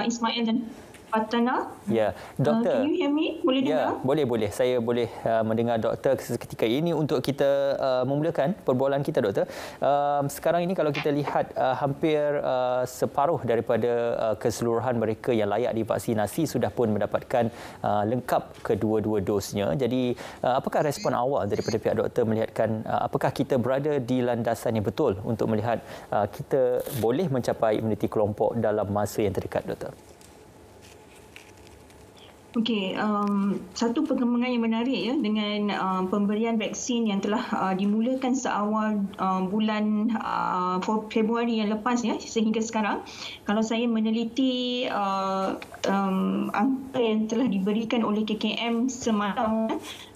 Ismail dan Fatana. Ya, doktor. Can you hear me? Boleh dengar? Ya, boleh. Saya boleh mendengar doktor seketika ini. Untuk kita memulakan perbualan kita, doktor. Sekarang ini kalau kita lihat hampir separuh daripada keseluruhan mereka yang layak divaksinasi sudah pun mendapatkan lengkap kedua-dua dosnya. Jadi, apakah respon awal daripada pihak doktor melihatkan apakah kita berada di landasan yang betul untuk melihat kita boleh mencapai imuniti kelompok dalam masa yang terdekat, doktor? Okey, satu perkembangan yang menarik ya dengan pemberian vaksin yang telah dimulakan seawal bulan Februari yang lepas ya sehingga sekarang. Kalau saya meneliti angka yang telah diberikan oleh KKM semalam,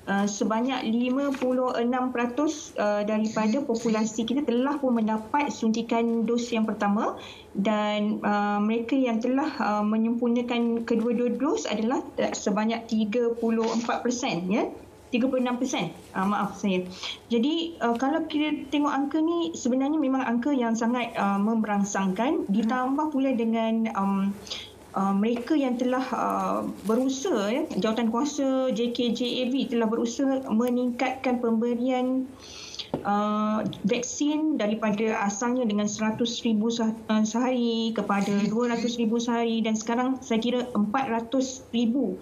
sebanyak 56% daripada populasi kita telah pun mendapat suntikan dos yang pertama, dan mereka yang telah menyempurnakan kedua-dua dos adalah sebanyak 34% ya. 36%. Maaf saya. Jadi kalau kita tengok angka ni sebenarnya memang angka yang sangat memberangsangkan, ditambah pula dengan mereka yang telah berusaha ya, jawatankuasa JKJAV telah berusaha meningkatkan pemberian vaksin daripada asalnya dengan 100,000 sehari kepada 200,000 sehari, dan sekarang saya kira 400,000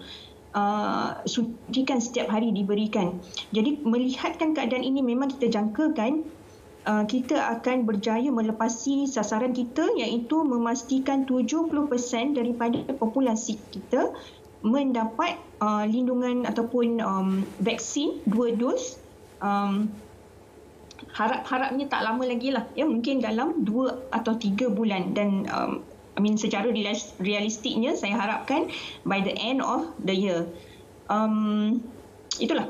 suntikan setiap hari diberikan. Jadi melihatkan keadaan ini memang kita jangkakan kita akan berjaya melepasi sasaran kita, iaitu memastikan 70% daripada populasi kita mendapat lindungan ataupun vaksin 2 dos. Harap-harapnya tak lama lagi lah ya, mungkin dalam 2 atau 3 bulan, dan secara realistiknya saya harapkan by the end of the year. Itulah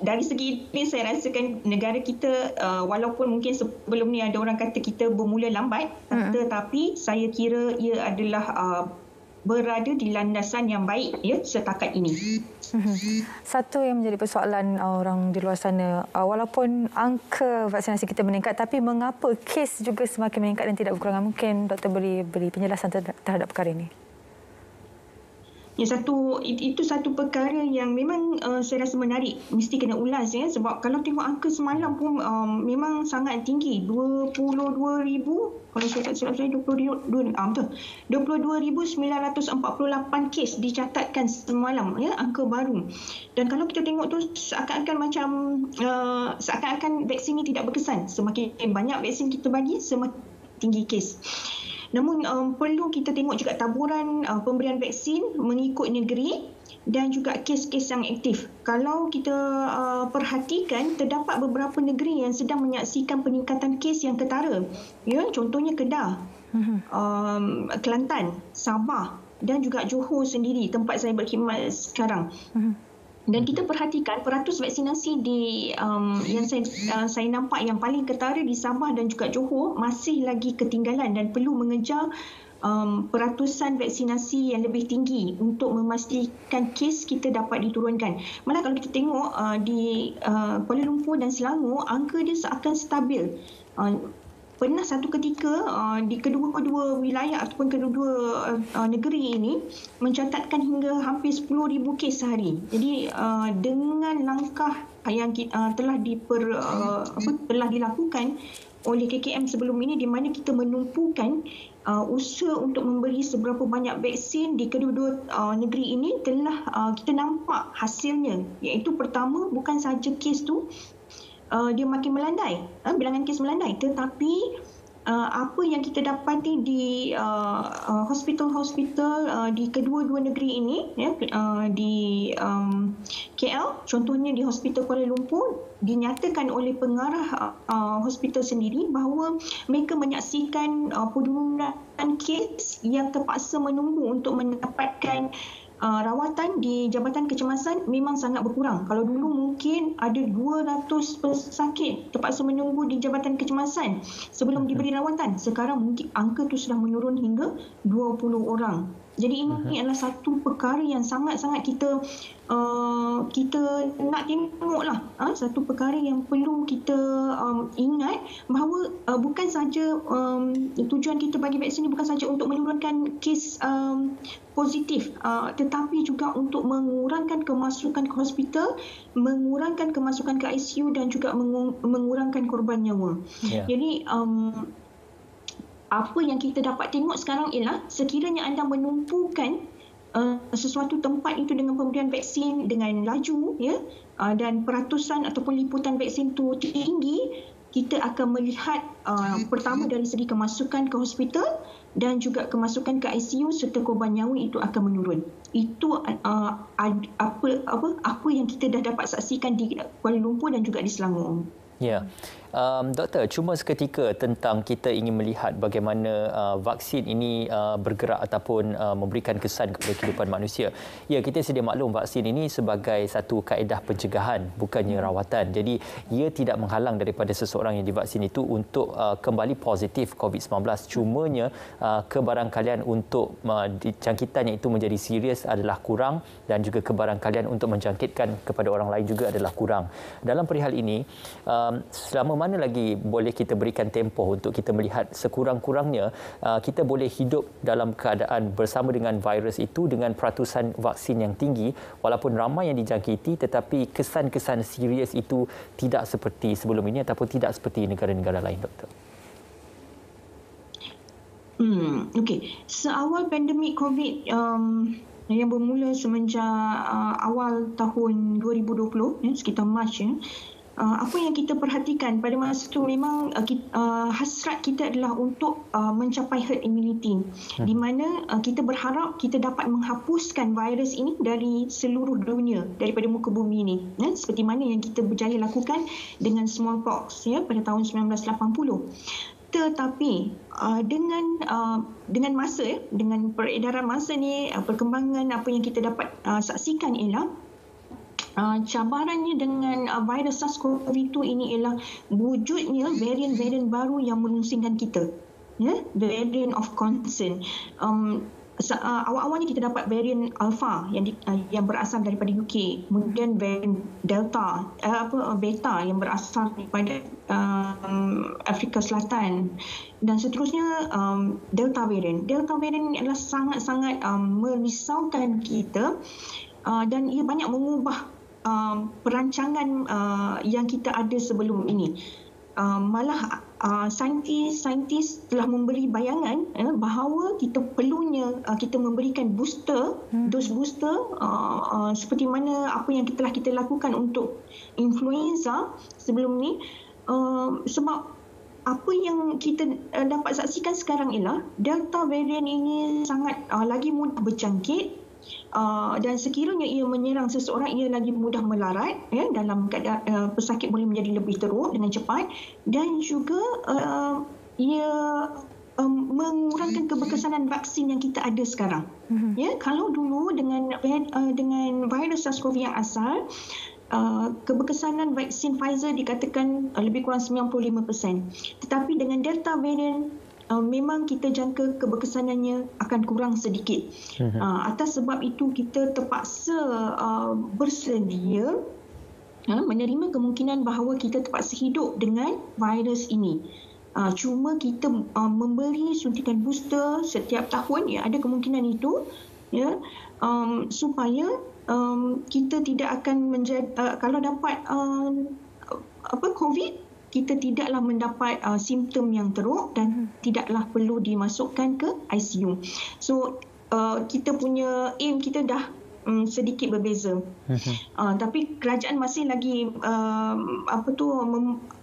dari segi ini saya rasakan negara kita walaupun mungkin sebelum ni ada orang kata kita bermula lambat, tetapi saya kira ia adalah berada di landasan yang baik ya setakat ini. Satu yang menjadi persoalan orang di luar sana, walaupun angka vaksinasi kita meningkat, tapi mengapa kes juga semakin meningkat dan tidak berkurang? Mungkin doktor beri penjelasan terhadap perkara ini. Itu satu perkara yang memang saya rasa menarik, mesti kena ulas ya, sebab kalau tengok angka semalam pun memang sangat tinggi, 22,000, kalau saya tak silap saya 22,948 kes dicatatkan semalam ya, angka baru. Dan kalau kita tengok tu seakan-akan vaksin ini tidak berkesan, semakin banyak vaksin kita bagi semakin tinggi kes. Namun perlu kita tengok juga taburan pemberian vaksin mengikut negeri dan juga kes-kes yang aktif. Kalau kita perhatikan, terdapat beberapa negeri yang sedang menyaksikan peningkatan kes yang ketara. Ya, contohnya Kedah, Kelantan, Sabah dan juga Johor sendiri, tempat saya berkhidmat sekarang. Dan kita perhatikan peratus vaksinasi yang saya nampak yang paling ketara di Sabah dan juga Johor masih lagi ketinggalan, dan perlu mengejar peratusan vaksinasi yang lebih tinggi untuk memastikan kes kita dapat diturunkan. Malah kalau kita tengok di Kuala Lumpur dan Selangor, angka dia seakan stabil. Pernah satu ketika di kedua-dua wilayah ataupun kedua negeri ini mencatatkan hingga hampir 10,000 kes sehari. Jadi dengan langkah yang telah dilakukan oleh KKM sebelum ini, di mana kita menumpukan usaha untuk memberi seberapa banyak vaksin di kedua-dua negeri ini, telah kita nampak hasilnya, iaitu pertama bukan sahaja kes tu dia makin melandai, bilangan kes melandai, tetapi apa yang kita dapati di hospital-hospital di kedua-dua negeri ini ya, di KL contohnya, di Hospital Kuala Lumpur, dinyatakan oleh pengarah hospital sendiri bahawa mereka menyaksikan penurunan kes yang terpaksa menunggu untuk mendapatkan rawatan di Jabatan Kecemasan memang sangat berkurang. Kalau dulu mungkin ada 200 pesakit terpaksa menunggu di Jabatan Kecemasan sebelum diberi rawatan, sekarang mungkin angka itu sudah menurun hingga 20 orang. Jadi ini adalah satu perkara yang sangat-sangat kita nak tengoklah, satu perkara yang perlu kita ingat bahawa bukan saja tujuan kita bagi vaksin ini bukan saja untuk menurunkan kes positif, tetapi juga untuk mengurangkan kemasukan ke hospital, mengurangkan kemasukan ke ICU dan juga mengurangkan korban nyawa. Jadi apa yang kita dapat tengok sekarang ialah sekiranya anda menumpukan sesuatu tempat itu dengan pemberian vaksin dengan laju, dan peratusan ataupun liputan vaksin itu tinggi, kita akan melihat pertama dari segi kemasukan ke hospital dan juga kemasukan ke ICU serta korban nyawa itu akan menurun. Itu apa yang kita dah dapat saksikan di Kuala Lumpur dan juga di Selangor. Ya. Doktor, cuma seketika tentang kita ingin melihat bagaimana vaksin ini bergerak ataupun memberikan kesan kepada kehidupan manusia. Ya, kita sedia maklum vaksin ini sebagai satu kaedah pencegahan, bukannya rawatan. Jadi, ia tidak menghalang daripada seseorang yang divaksin itu untuk kembali positif COVID-19. Cumanya kebarangkalian untuk jangkitannya itu menjadi serius adalah kurang dan juga kebarangkalian untuk menjangkitkan kepada orang lain juga adalah kurang. Dalam perihal ini, selama mana lagi boleh kita berikan tempoh untuk kita melihat sekurang-kurangnya kita boleh hidup dalam keadaan bersama dengan virus itu dengan peratusan vaksin yang tinggi, walaupun ramai yang dijangkiti tetapi kesan-kesan serius itu tidak seperti sebelum ini ataupun tidak seperti negara-negara lain, doktor. Okey. Seawal pandemik COVID yang bermula semenjak awal tahun 2020, sekitar Mac, apa yang kita perhatikan pada masa itu memang hasrat kita adalah untuk mencapai herd immunity, di mana kita berharap kita dapat menghapuskan virus ini dari seluruh dunia, daripada muka bumi ini, seperti mana yang kita berjaya lakukan dengan smallpox pada tahun 1980. Tetapi dengan masa, dengan peredaran masa ni, perkembangan apa yang kita dapat saksikan ialah cabarannya dengan virus SARS-CoV-2 ini ialah wujudnya varian-varian baru yang menusingkan kita. Variant of concern. Awal-awalnya kita dapat varian Alpha yang berasal daripada UK, kemudian varian Delta, Beta yang berasal daripada Afrika Selatan, dan seterusnya Delta varian. Delta varian ini adalah sangat-sangat merisaukan kita, dan ia banyak mengubah perancangan yang kita ada sebelum ini. Malah saintis telah memberi bayangan bahawa kita perlunya kita memberikan booster, dos booster, seperti mana apa yang telah kita lakukan untuk influenza sebelum ni, sebab apa yang kita dapat saksikan sekarang ialah Delta varian ini sangat lagi mudah berjangkit, dan sekiranya ia menyerang seseorang, ia lagi mudah melarat, dalam keadaan pesakit boleh menjadi lebih teruk dengan cepat, dan juga ia mengurangkan keberkesanan vaksin yang kita ada sekarang. Kalau dulu dengan virus SARS-CoV yang asal, keberkesanan vaksin Pfizer dikatakan lebih kurang 95%. Tetapi dengan Delta variant memang kita jangka keberkesanannya akan kurang sedikit. Atas sebab itu kita terpaksa bersedia menerima kemungkinan bahawa kita terpaksa hidup dengan virus ini. Cuma kita memberi suntikan booster setiap tahun, ada kemungkinan itu, supaya kita tidak akan menjadi, kalau dapat COVID, kita tidaklah mendapat simptom yang teruk dan tidaklah perlu dimasukkan ke ICU. So kita punya aim kita dah sedikit berbeza. Tapi kerajaan masih lagi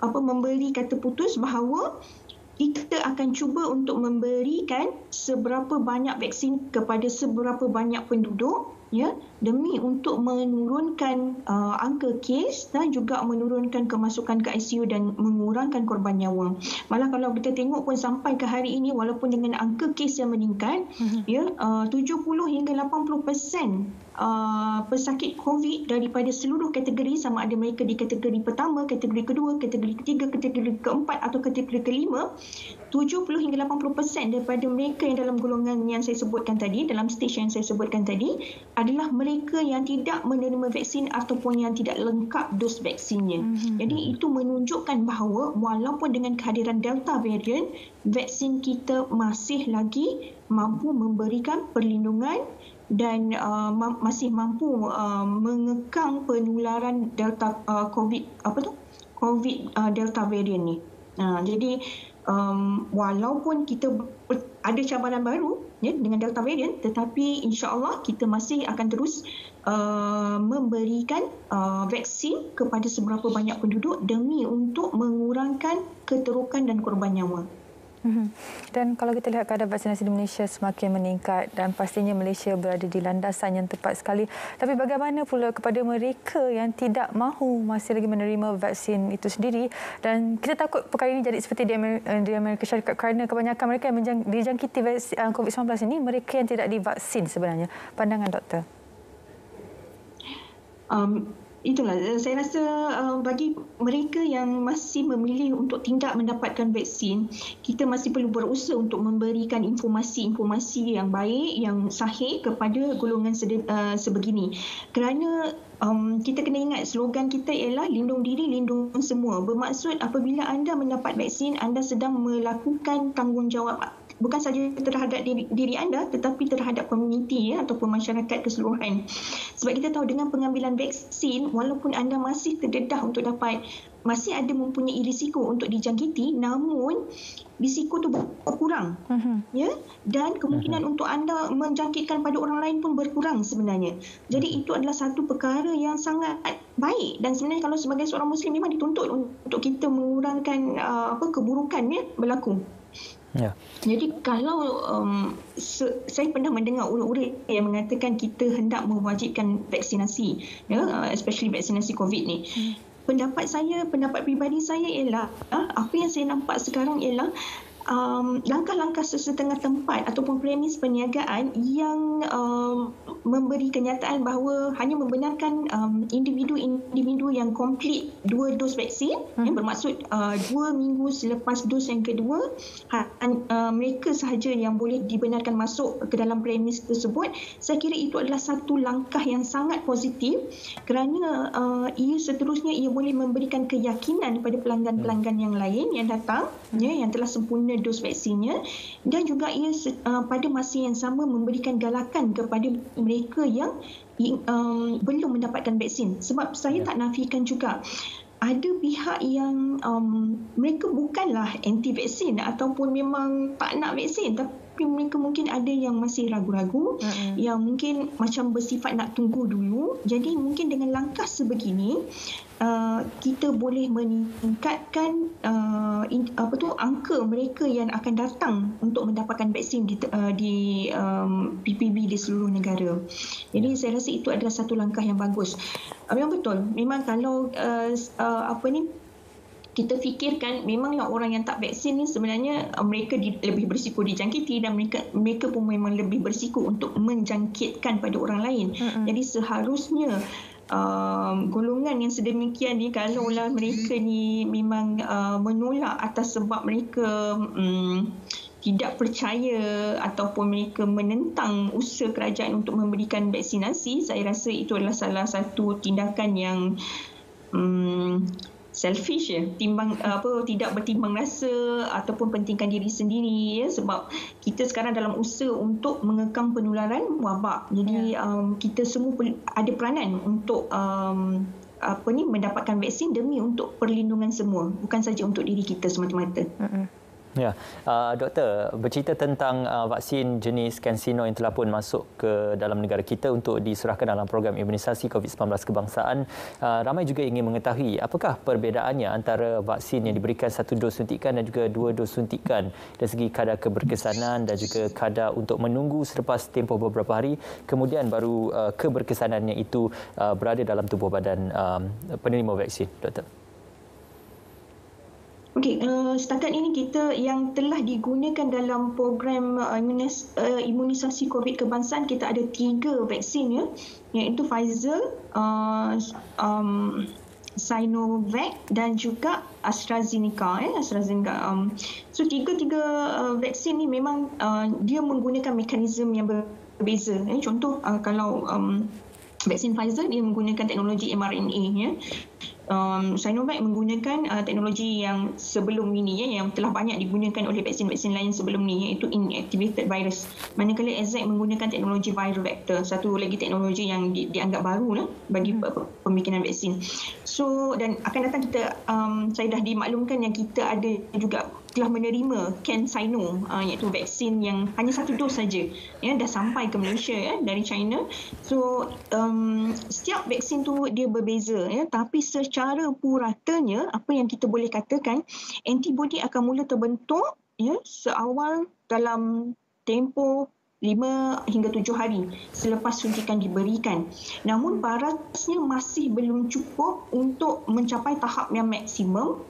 memberi kata putus bahawa kita akan cuba untuk memberikan seberapa banyak vaksin kepada seberapa banyak penduduk ya, demi untuk menurunkan angka kes dan juga menurunkan kemasukan ke ICU dan mengurangkan korban nyawa. Malah kalau kita tengok pun sampai ke hari ini, walaupun dengan angka kes yang meningkat, 70 hingga 80% pesakit COVID daripada seluruh kategori, sama ada mereka di kategori pertama, kategori kedua, kategori ketiga, kategori keempat atau kategori kelima, 70 hingga 80% daripada mereka yang dalam golongan yang saya sebutkan tadi, dalam stage yang saya sebutkan tadi, adalah mereka yang tidak menerima vaksin ataupun yang tidak lengkap dos vaksinnya. Jadi itu menunjukkan bahawa walaupun dengan kehadiran Delta variant, vaksin kita masih lagi mampu memberikan perlindungan dan masih mampu mengekang penularan Delta COVID Delta variant ni. Jadi walaupun kita ada cabaran baru dengan Delta variant, tetapi insya-Allah kita masih akan terus memberikan vaksin kepada seberapa banyak penduduk demi untuk mengurangkan keterukan dan korban nyawa. Dan kalau kita lihat keadaan vaksinasi di Malaysia semakin meningkat dan pastinya Malaysia berada di landasan yang tepat sekali. Tapi bagaimana pula kepada mereka yang tidak mahu masih lagi menerima vaksin itu sendiri, dan kita takut perkara ini jadi seperti di Amerika Syarikat kerana kebanyakan mereka yang dijangkiti COVID-19 ini mereka yang tidak divaksin sebenarnya. Pandangan doktor? Itulah, saya rasa bagi mereka yang masih memilih untuk tidak mendapatkan vaksin, kita masih perlu berusaha untuk memberikan informasi-informasi yang baik, yang sahih kepada golongan sebegini. Kerana kita kena ingat slogan kita ialah lindung diri, lindung semua. Bermaksud apabila anda mendapat vaksin, anda sedang melakukan tanggungjawab bukan saja terhadap diri anda tetapi terhadap komuniti ataupun masyarakat keseluruhan. Sebab kita tahu dengan pengambilan vaksin, walaupun anda masih terdedah untuk masih ada mempunyai risiko untuk dijangkiti, namun risiko tu berkurang. Dan kemungkinan untuk anda menjangkitkan pada orang lain pun berkurang sebenarnya. Jadi itu adalah satu perkara yang sangat baik, dan sebenarnya kalau sebagai seorang Muslim memang dituntut untuk kita mengurangkan keburukan berlaku. Ya. Jadi kalau saya pernah mendengar urut-urut yang mengatakan kita hendak mewajibkan vaksinasi, especially vaksinasi COVID ni. Pendapat pribadi saya ialah apa yang saya nampak sekarang ialah langkah-langkah sesetengah tempat ataupun premis perniagaan yang memberi kenyataan bahawa hanya membenarkan individu-individu yang komplit 2 dos vaksin, yang bermaksud 2 minggu selepas dos yang kedua, mereka sahaja yang boleh dibenarkan masuk ke dalam premis tersebut. Saya kira itu adalah satu langkah yang sangat positif kerana seterusnya ia boleh memberikan keyakinan kepada pelanggan-pelanggan yang lain yang datang, yang telah sempurna dos vaksinnya, dan juga ia pada masa yang sama memberikan galakan kepada mereka yang belum mendapatkan vaksin. Sebab saya tak nafikan juga ada pihak yang mereka bukanlah anti vaksin ataupun memang tak nak vaksin, tapi mereka mungkin ada yang masih ragu-ragu, yang mungkin macam bersifat nak tunggu dulu. Jadi mungkin dengan langkah sebegini kita boleh meningkatkan angka mereka yang akan datang untuk mendapatkan vaksin di PPB di seluruh negara. Jadi saya rasa itu adalah satu langkah yang bagus. Memang betul. Memang kalau kita fikirkan, memanglah orang yang tak vaksin ni sebenarnya mereka lebih berisiko dijangkiti, dan mereka pun memang lebih berisiko untuk menjangkitkan pada orang lain. Jadi seharusnya golongan yang sedemikian ni, kalaulah mereka ni memang menolak atas sebab mereka tidak percaya ataupun mereka menentang usaha kerajaan untuk memberikan vaksinasi, saya rasa itu adalah salah satu tindakan yang selfish, tidak bertimbang rasa ataupun pentingkan diri sendiri, sebab kita sekarang dalam usaha untuk mengekang penularan wabak. Jadi kita semua ada peranan untuk mendapatkan vaksin demi untuk perlindungan semua, bukan saja untuk diri kita semata-mata. Ya, Doktor, bercerita tentang vaksin jenis CanSino yang telah pun masuk ke dalam negara kita untuk diserahkan dalam program imunisasi COVID-19 kebangsaan. Ramai juga ingin mengetahui apakah perbezaannya antara vaksin yang diberikan 1 dos suntikan dan juga 2 dos suntikan dari segi kadar keberkesanan dan juga kadar untuk menunggu selepas tempoh beberapa hari kemudian baru keberkesanannya itu berada dalam tubuh badan penerima vaksin, Doktor. Okey, setakat ini kita yang telah digunakan dalam program imunisasi COVID kebangsaan, kita ada 3 vaksin ya, iaitu Pfizer, Sinovac dan juga AstraZeneca. So tiga vaksin ni memang dia menggunakan mekanisme yang berbeza. Contoh kalau vaksin Pfizer dia menggunakan teknologi mRNA ya. Sinovac menggunakan teknologi yang sebelum ini yang telah banyak digunakan oleh vaksin-vaksin lain sebelum ini, iaitu inactivated virus. Manakala AZ menggunakan teknologi viral vector, satu lagi teknologi yang dianggap baru bagi pembikinan vaksin. So dan akan datang kita saya dah dimaklumkan yang kita ada juga telah menerima CanSino, iaitu vaksin yang hanya 1 dos saja dah sampai ke Malaysia dari China. So setiap vaksin tu dia berbeza tapi secara puratanya apa yang kita boleh katakan, antibodi akan mula terbentuk seawal dalam tempoh 5 hingga 7 hari selepas suntikan diberikan. Namun parasnya masih belum cukup untuk mencapai tahap yang maksimum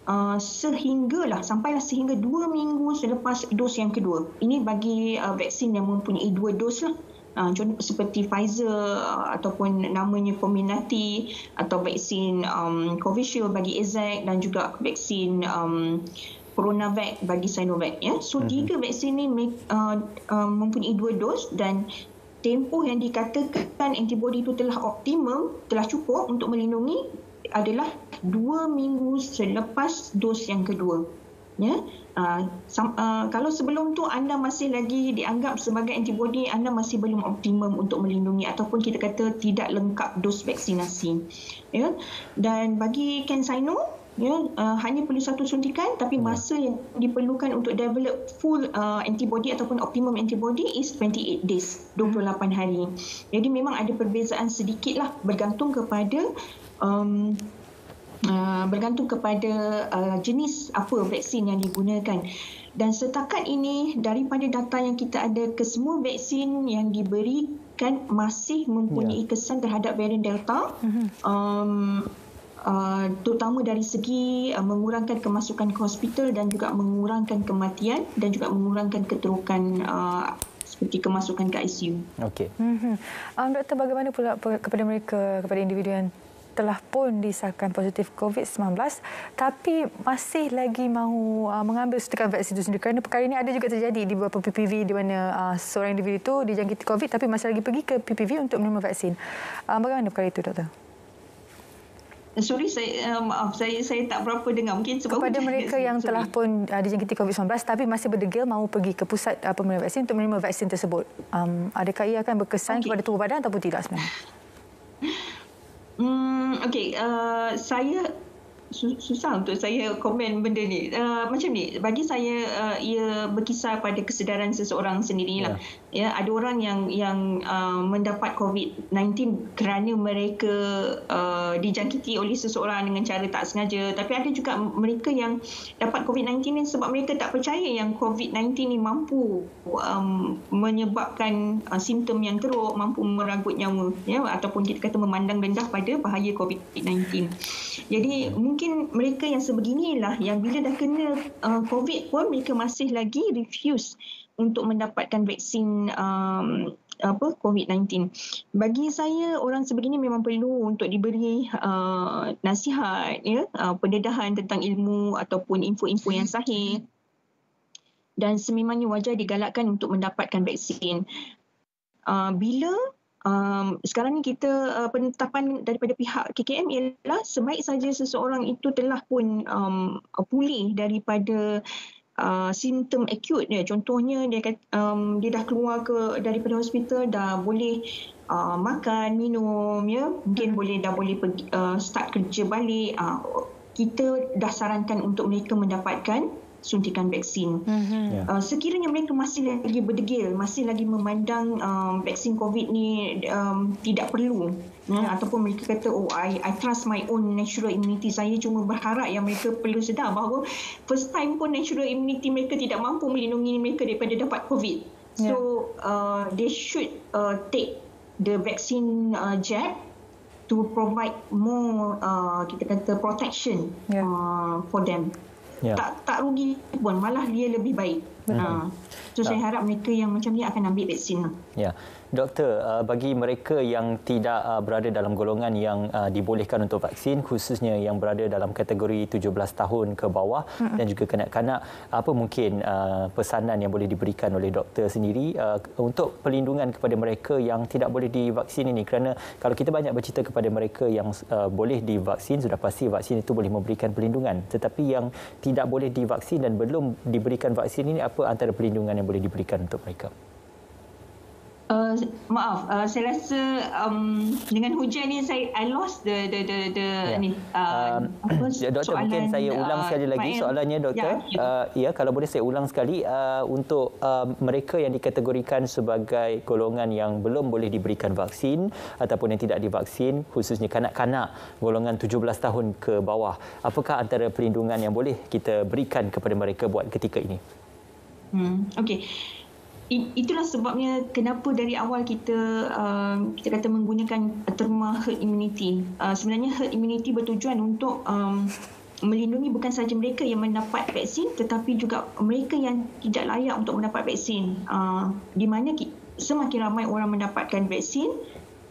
sampailah sehingga 2 minggu selepas dos yang kedua. Ini bagi vaksin yang mempunyai 2 dos lah. Contoh seperti Pfizer ataupun namanya Comirnaty atau vaksin Covishield bagi AZ dan juga vaksin Coronavac bagi Sinovac ya. So 3 vaksin ini mempunyai 2 dos dan tempoh yang dikatakan antibodi itu telah optimum, telah cukup untuk melindungi adalah 2 minggu selepas dos yang kedua. Kalau sebelum tu anda masih lagi dianggap sebagai antibodi, anda masih belum optimum untuk melindungi ataupun kita kata tidak lengkap dos vaksinasi. Dan bagi CanSino hanya perlu 1 suntikan, tapi masa yang diperlukan untuk develop full antibody ataupun optimum antibody is 28 days, 28 hari. Jadi memang ada perbezaan sedikit lah bergantung kepada jenis apa vaksin yang digunakan. Dan setakat ini daripada data yang kita ada, kesemua vaksin yang diberikan masih mempunyai kesan terhadap varian Delta, terutama dari segi mengurangkan kemasukan ke hospital dan juga mengurangkan kematian dan juga mengurangkan keterukan seperti kemasukan ke ICU. Okey. Doktor, bagaimana pula kepada mereka, kepada individu yang telah pun disahkan positif COVID-19 tapi masih lagi mahu mengambil suntikan vaksin itu sendiri, kerana perkara ini ada juga terjadi di beberapa PPV di mana seorang individu itu dijangkiti COVID tapi masih lagi pergi ke PPV untuk menerima vaksin. Bagaimana perkara itu, Doktor? Sorry, maaf, saya tak berapa dengar. Mungkin sebab kepada mereka yang telah pun dijangkiti COVID-19 tapi masih berdegil mahu pergi ke pusat pemberian vaksin untuk menerima vaksin tersebut. Adakah ia akan berkesan kepada tubuh badan ataupun tidak sebenarnya? Saya susah untuk saya komen benda ni. Macam ni, bagi saya ia berkisar pada kesedaran seseorang sendirilah. Ada orang yang mendapat COVID-19 kerana mereka dijangkiti oleh seseorang dengan cara tak sengaja. Tapi ada juga mereka yang dapat COVID-19 ni sebab mereka tak percaya yang COVID-19 ni mampu menyebabkan simptom yang teruk, mampu merangkut nyawa ataupun kita kata memandang rendah pada bahaya COVID-19. Jadi mungkin mereka yang sebeginilah yang bila dah kena COVID pun mereka masih lagi refuse untuk mendapatkan vaksin COVID-19. Bagi saya orang sebegini memang perlu untuk diberi nasihat pendedahan tentang ilmu ataupun info-info yang sahih, dan sememangnya wajar digalakkan untuk mendapatkan vaksin. Bila sekarang ni kita penetapan daripada pihak KKM ialah sebaik saja seseorang itu telah pun pulih daripada simptom akut dia. Contohnya dia dah keluar daripada hospital, dah boleh makan, minum, mungkin dah boleh pergi, start kerja balik. Kita dah sarankan untuk mereka mendapatkan suntikan vaksin. Sekiranya mereka masih lagi berdegil, masih lagi memandang vaksin COVID ni tidak perlu, ataupun mereka kata, I trust my own natural immunity, saya cuma berharap yang mereka perlu sedar bahawa first time pun natural immunity mereka tidak mampu melindungi mereka daripada dapat COVID. So they should take the vaccine jab to provide more kita kata protection for them. Tak rugi pun, malah dia lebih baik. So saya harap mereka yang macam ni akan ambil vaksin. Doktor, bagi mereka yang tidak berada dalam golongan yang dibolehkan untuk vaksin, khususnya yang berada dalam kategori 17 tahun ke bawah dan juga kanak-kanak, apa mungkin pesanan yang boleh diberikan oleh doktor sendiri untuk perlindungan kepada mereka yang tidak boleh divaksin ini? Kerana kalau kita banyak bercerita kepada mereka yang boleh divaksin, sudah pasti vaksin itu boleh memberikan perlindungan. Tetapi yang tidak boleh divaksin dan belum diberikan vaksin ini, apa antara perlindungan yang boleh diberikan untuk mereka? Saya rasa dengan hujan ni I lost the Doktor, mungkin saya ulang sekali lagi soalannya, doktor. Kalau boleh saya ulang sekali untuk mereka yang dikategorikan sebagai golongan yang belum boleh diberikan vaksin ataupun yang tidak divaksin, khususnya kanak-kanak golongan 17 tahun ke bawah, apakah antara perlindungan yang boleh kita berikan kepada mereka buat ketika ini? Okey. Itulah sebabnya kenapa dari awal kita kata menggunakan terma herd immunity. Sebenarnya herd immunity bertujuan untuk melindungi bukan sahaja mereka yang mendapat vaksin, tetapi juga mereka yang tidak layak untuk mendapat vaksin. Di mana semakin ramai orang mendapatkan vaksin,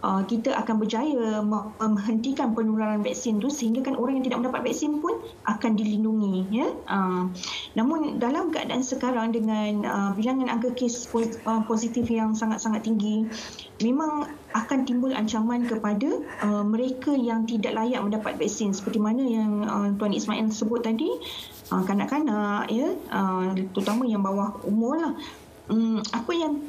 kita akan berjaya menghentikan penularan vaksin itu, sehingga kan orang yang tidak mendapat vaksin pun akan dilindungi. Namun dalam keadaan sekarang dengan bilangan angka kes positif yang sangat-sangat tinggi, memang akan timbul ancaman kepada mereka yang tidak layak mendapat vaksin, seperti mana yang Tuan Ismail sebut tadi, kanak-kanak, terutama yang bawah umur lah. Apa yang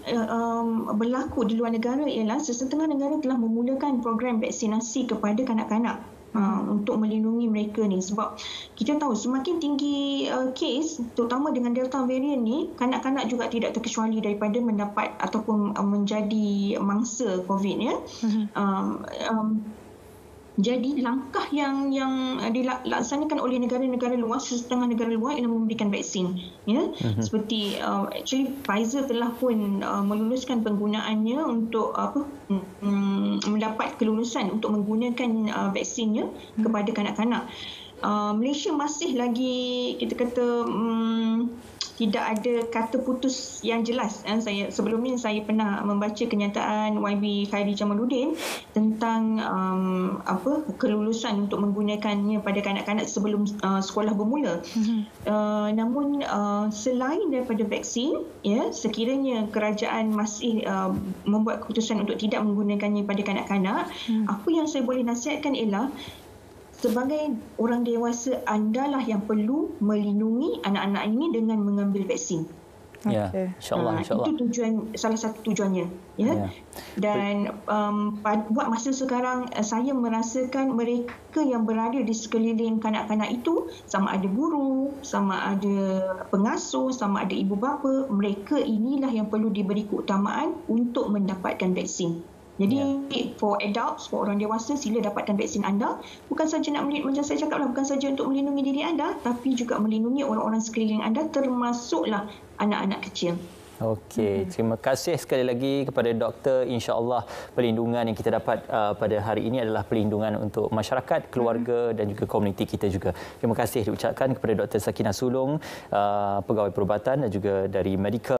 berlaku di luar negara ialah sesetengah negara telah memulakan program vaksinasi kepada kanak-kanak untuk melindungi mereka ni, sebab kita tahu semakin tinggi kes, terutama dengan Delta variant ni, kanak-kanak juga tidak terkecuali daripada mendapat ataupun menjadi mangsa COVID Jadi langkah yang dilaksanakan oleh negara-negara luar, setengah negara luar, ialah memberikan vaksin. Seperti actually Pfizer telah pun meluluskan penggunaannya untuk mendapat kelulusan untuk menggunakan vaksinnya kepada kanak-kanak. Malaysia masih lagi kita kata tidak ada kata putus yang jelas. Sebelum ni saya pernah membaca kenyataan YB Khairi Jamaluddin tentang kelulusan untuk menggunakannya pada kanak-kanak sebelum sekolah bermula. Namun selain daripada vaksin, sekiranya kerajaan masih membuat keputusan untuk tidak menggunakannya pada kanak-kanak, apa yang saya boleh nasihatkan ialah sebagai orang dewasa, andalah yang perlu melindungi anak-anak ini dengan mengambil vaksin. InsyaAllah. Itu salah satu tujuannya. Dan buat masa sekarang, saya merasakan mereka yang berada di sekeliling kanak-kanak itu, sama ada guru, sama ada pengasuh, sama ada ibu bapa, mereka inilah yang perlu diberi keutamaan untuk mendapatkan vaksin. Jadi for adults, for orang dewasa, sila dapatkan vaksin anda. Bukan saja macam saya cakaplah, bukan saja untuk melindungi diri anda, tapi juga melindungi orang-orang sekeliling anda, termasuklah anak-anak kecil. Okey, terima kasih sekali lagi kepada doktor. InsyaAllah perlindungan yang kita dapat pada hari ini adalah perlindungan untuk masyarakat, keluarga dan juga komuniti kita juga. Terima kasih diucapkan kepada Dr. Sakinah Sulong, pegawai perubatan dan juga dari Medical